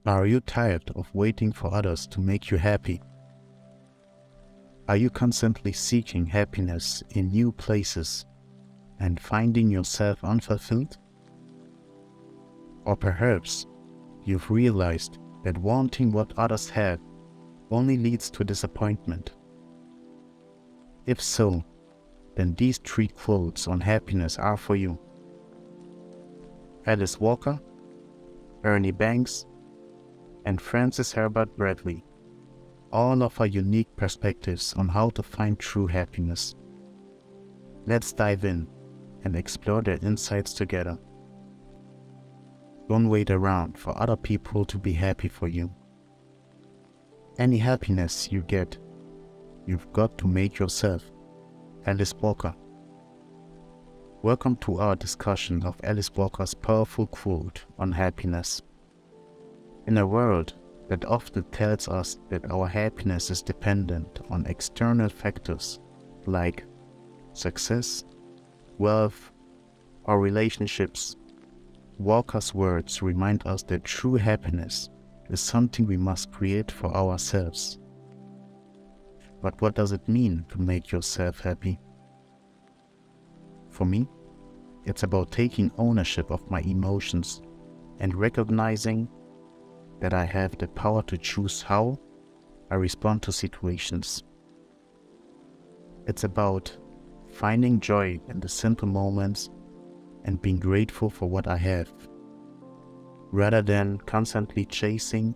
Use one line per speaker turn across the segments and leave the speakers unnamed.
Are you tired of waiting for others to make you happy? Are you constantly seeking happiness in new places and finding yourself unfulfilled? Or perhaps you've realized that wanting what others have only leads to disappointment. If so, then these 3 quotes on happiness are for you. Alice Walker, Ernie Banks, and Francis Herbert Bradley all offer unique perspectives on how to find true happiness. Let's dive in and explore their insights together. Don't wait around for other people to be happy for you. Any happiness you get, you've got to make yourself. Alice Walker. Welcome to our discussion of Alice Walker's powerful quote on happiness. In a world that often tells us that our happiness is dependent on external factors like success, wealth, or relationships, Walker's words remind us that true happiness is something we must create for ourselves. But what does it mean to make yourself happy? For me, it's about taking ownership of my emotions and recognizing that I have the power to choose how I respond to situations. It's about finding joy in the simple moments and being grateful for what I have, rather than constantly chasing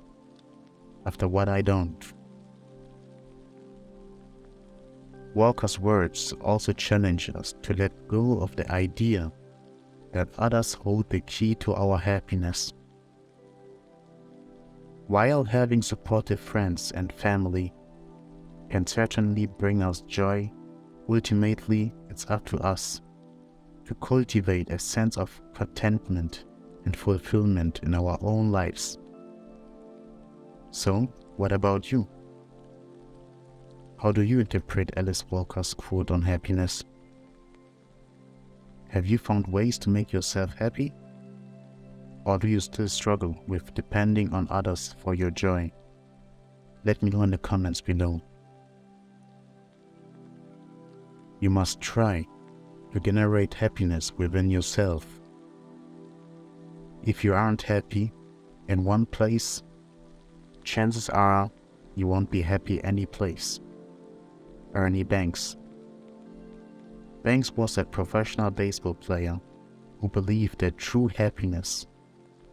after what I don't. Walker's words also challenge us to let go of the idea that others hold the key to our happiness. While having supportive friends and family can certainly bring us joy, ultimately it's up to us to cultivate a sense of contentment and fulfillment in our own lives. So, what about you? How do you interpret Alice Walker's quote on happiness? Have you found ways to make yourself happy? Or do you still struggle with depending on others for your joy? Let me know in the comments below. You must try to generate happiness within yourself. If you aren't happy in one place, chances are you won't be happy any place. Ernie Banks. Banks was a professional baseball player who believed that true happiness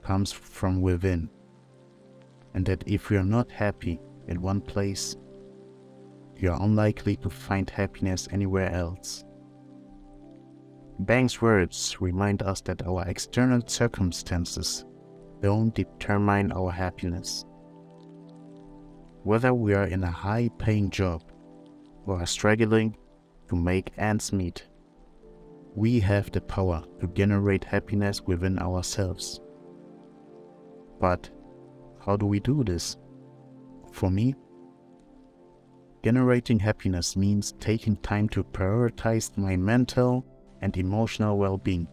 comes from within, and that if you are not happy in one place, you are unlikely to find happiness anywhere else. Banks' words remind us that our external circumstances don't determine our happiness. Whether we are in a high-paying job or are struggling to make ends meet, we have the power to generate happiness within ourselves. But how do we do this? For me, generating happiness means taking time to prioritize my mental and emotional well-being.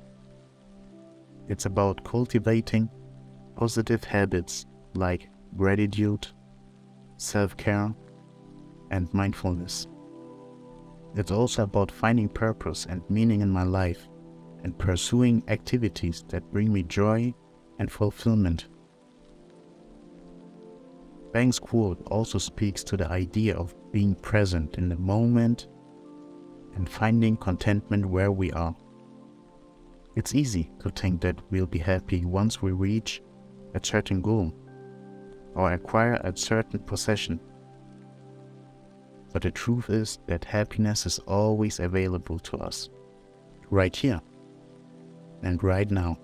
It's about cultivating positive habits like gratitude, self-care, and mindfulness. It's also about finding purpose and meaning in my life and pursuing activities that bring me joy and fulfillment. Banks' quote also speaks to the idea of being present in the moment and finding contentment where we are. It's easy to think that we'll be happy once we reach a certain goal or acquire a certain possession. But the truth is that happiness is always available to us, right here and right now.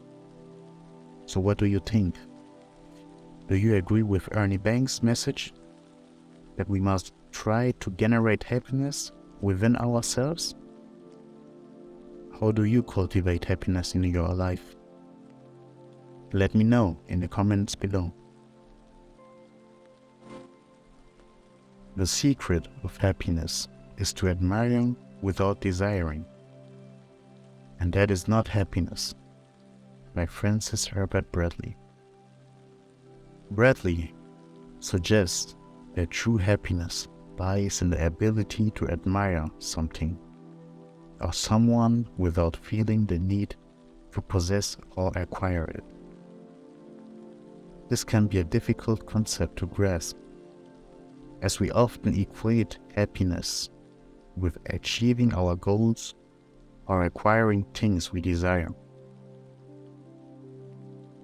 So what do you think? Do you agree with Ernie Banks' message that we must try to generate happiness within ourselves? How do you cultivate happiness in your life? Let me know in the comments below. The secret of happiness is to admire without desiring. And that is not happiness, by Francis Herbert Bradley. Bradley suggests that true happiness lies in the ability to admire something or someone without feeling the need to possess or acquire it. This can be a difficult concept to grasp, as we often equate happiness with achieving our goals or acquiring things we desire.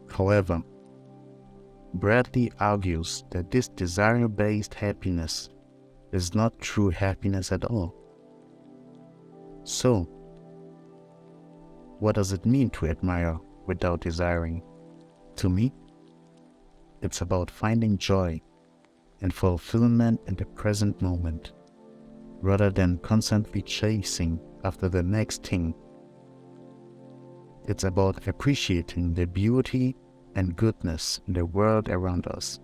However, Bradley argues that this desire-based happiness is not true happiness at all. So, what does it mean to admire without desiring? To me, it's about finding joy and fulfillment in the present moment, rather than constantly chasing after the next thing. It's about appreciating the beauty and goodness in the world around us,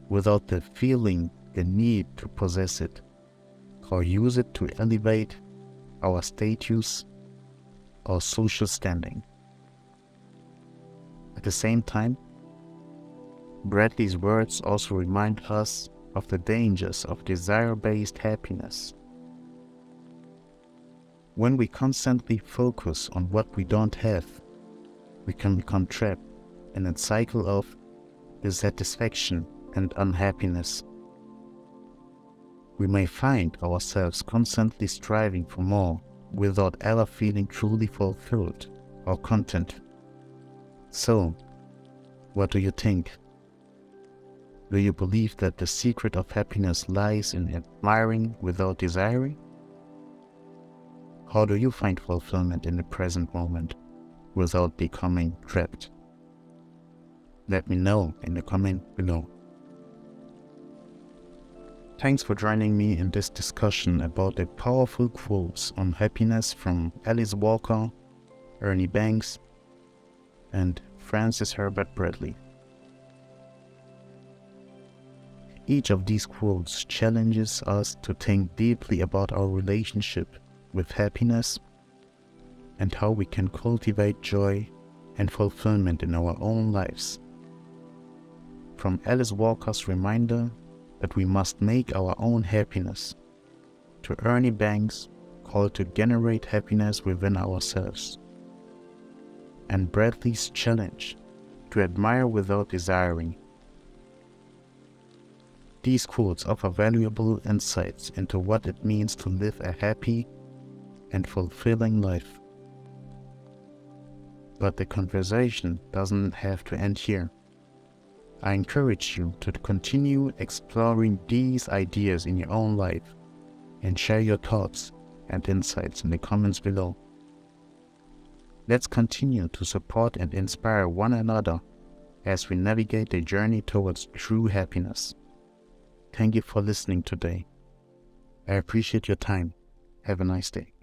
without the feeling the need to possess it or use it to elevate our status or social standing. At the same time, Bradley's words also remind us of the dangers of desire-based happiness. When we constantly focus on what we don't have, we can become trapped in a cycle of dissatisfaction and unhappiness. We may find ourselves constantly striving for more without ever feeling truly fulfilled or content. So, what do you think? Do you believe that the secret of happiness lies in admiring without desiring? How do you find fulfillment in the present moment without becoming trapped? Let me know in the comment below. Thanks for joining me in this discussion about the powerful quotes on happiness from Alice Walker, Ernie Banks, and Francis Herbert Bradley. Each of these quotes challenges us to think deeply about our relationship with happiness and how we can cultivate joy and fulfillment in our own lives. From Alice Walker's reminder that we must make our own happiness, to Ernie Banks' call to generate happiness within ourselves, and Bradley's challenge to admire without desiring. These quotes offer valuable insights into what it means to live a happy and fulfilling life. But the conversation doesn't have to end here. I encourage you to continue exploring these ideas in your own life and share your thoughts and insights in the comments below. Let's continue to support and inspire one another as we navigate the journey towards true happiness. Thank you for listening today. I appreciate your time. Have a nice day.